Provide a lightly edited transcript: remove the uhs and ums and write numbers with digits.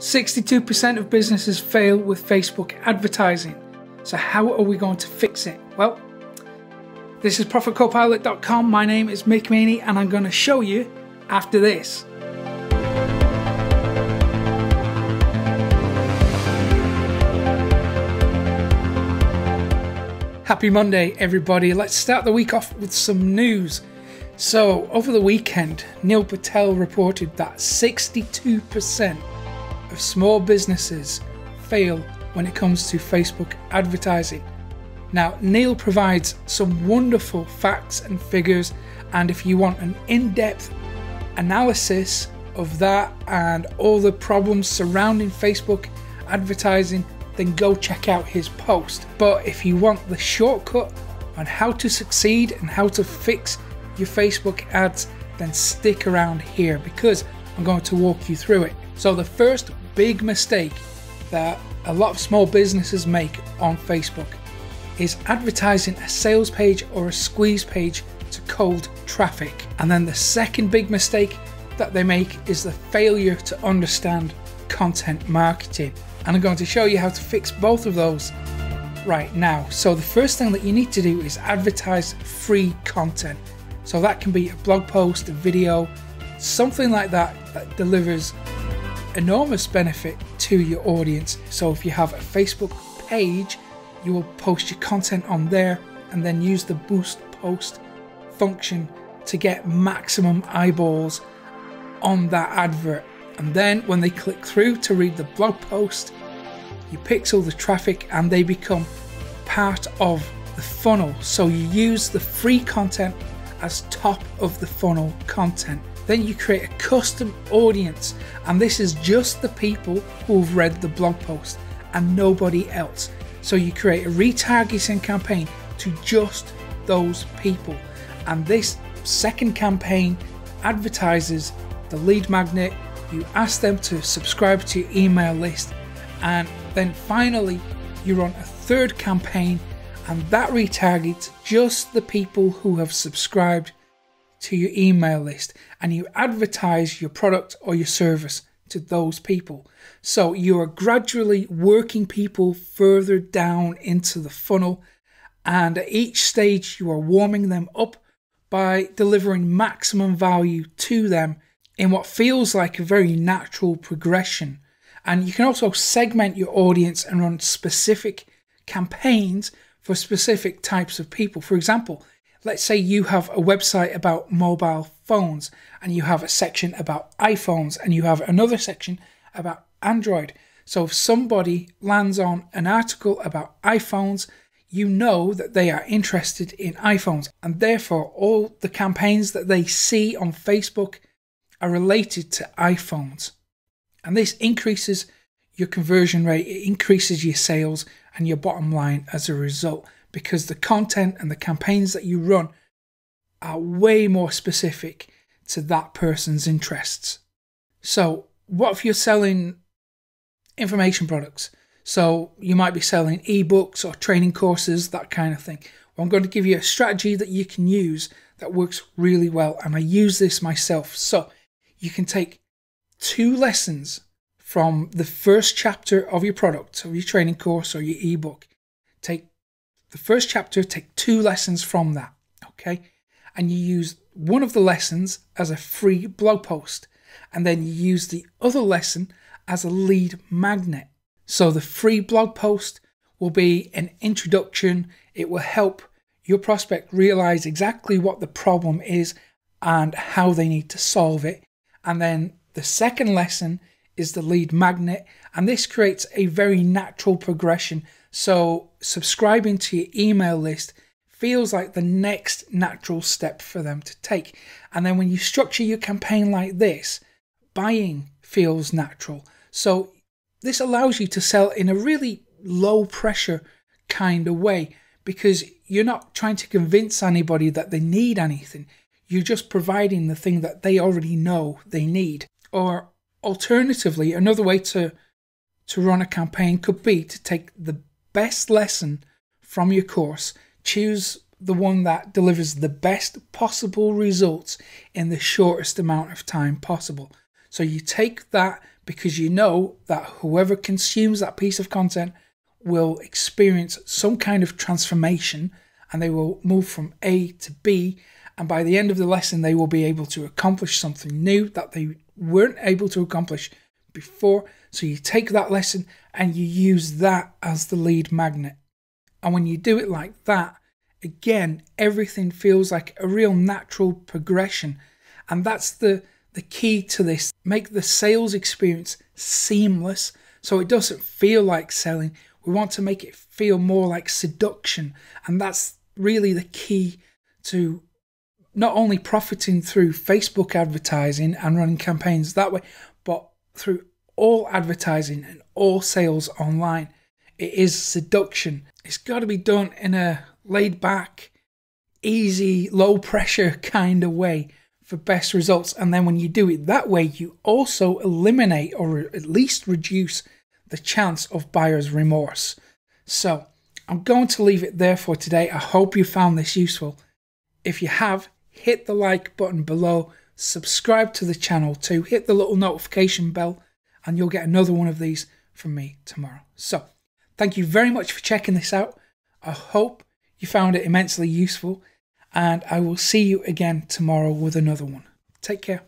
62% of businesses fail with Facebook advertising. So how are we going to fix it? Well, this is ProfitCopilot.com. My name is Mick Meaney and I'm going to show you after this. Happy Monday, everybody. Let's start the week off with some news. So over the weekend, Neil Patel reported that 62% of small businesses fail when it comes to Facebook advertising. Now, Neil provides some wonderful facts and figures, and if you want an in-depth analysis of that and all the problems surrounding Facebook advertising, then go check out his post. But if you want the shortcut on how to succeed and how to fix your Facebook ads, then stick around here because I'm going to walk you through it. So the first big mistake that a lot of small businesses make on Facebook is advertising a sales page or a squeeze page to cold traffic. And then the second big mistake that they make is the failure to understand content marketing. And I'm going to show you how to fix both of those right now. So the first thing that you need to do is advertise free content. So that can be a blog post, a video, something like that that delivers enormous benefit to your audience. So if you have a Facebook page, you will post your content on there and then use the boost post function to get maximum eyeballs on that advert. And then when they click through to read the blog post, you pixel the traffic and they become part of the funnel. So you use the free content as top of the funnel content. Then you create a custom audience, and this is just the people who've read the blog post and nobody else. So you create a retargeting campaign to just those people, and this second campaign advertises the lead magnet. You ask them to subscribe to your email list, and then finally you run a third campaign, and that retargets just the people who have subscribed to your email list, and you advertise your product or your service to those people. So you are gradually working people further down into the funnel, and at each stage you are warming them up by delivering maximum value to them in what feels like a very natural progression. And you can also segment your audience and run specific campaigns for specific types of people. For example, let's say you have a website about mobile phones and you have a section about iPhones and you have another section about Android. So if somebody lands on an article about iPhones, you know that they are interested in iPhones, and therefore all the campaigns that they see on Facebook are related to iPhones. And this increases your conversion rate, it increases your sales and your bottom line as a result, because the content and the campaigns that you run are way more specific to that person's interests. So what if you're selling information products? So you might be selling ebooks or training courses, that kind of thing. Well, I'm going to give you a strategy that you can use that works really well, and I use this myself. So you can take 2 lessons from the first chapter of your product, or your training course or your ebook. Take the first chapter, take 2 lessons from that, okay? And you use one of the lessons as a free blog post, and then you use the other lesson as a lead magnet. So the free blog post will be an introduction. It will help your prospect realize exactly what the problem is and how they need to solve it. And then the second lesson is the lead magnet, and this creates a very natural progression. So subscribing to your email list feels like the next natural step for them to take. And then when you structure your campaign like this, buying feels natural. So this allows you to sell in a really low pressure kind of way, because you're not trying to convince anybody that they need anything. You're just providing the thing that they already know they need. Or alternatively, another way to run a campaign could be to take the best lesson from your course, choose the one that delivers the best possible results in the shortest amount of time possible. So you take that because you know that whoever consumes that piece of content will experience some kind of transformation, and they will move from A to B, and by the end of the lesson they will be able to accomplish something new that they weren't able to accomplish before. So you take that lesson and you use that as the lead magnet. And when you do it like that, again, everything feels like a real natural progression. And that's the key to this. Make the sales experience seamless so it doesn't feel like selling. We want to make it feel more like seduction. And that's really the key to not only profiting through Facebook advertising and running campaigns that way, but through all advertising and all sales online. It is seduction. It's got to be done in a laid back, easy, low pressure kind of way for best results. And then when you do it that way, you also eliminate or at least reduce the chance of buyer's remorse. So I'm going to leave it there for today. I hope you found this useful. If you have, hit the like button below, subscribe to the channel too, hit the little notification bell, and you'll get another one of these from me tomorrow. So thank you very much for checking this out. I hope you found it immensely useful, and I will see you again tomorrow with another one. Take care.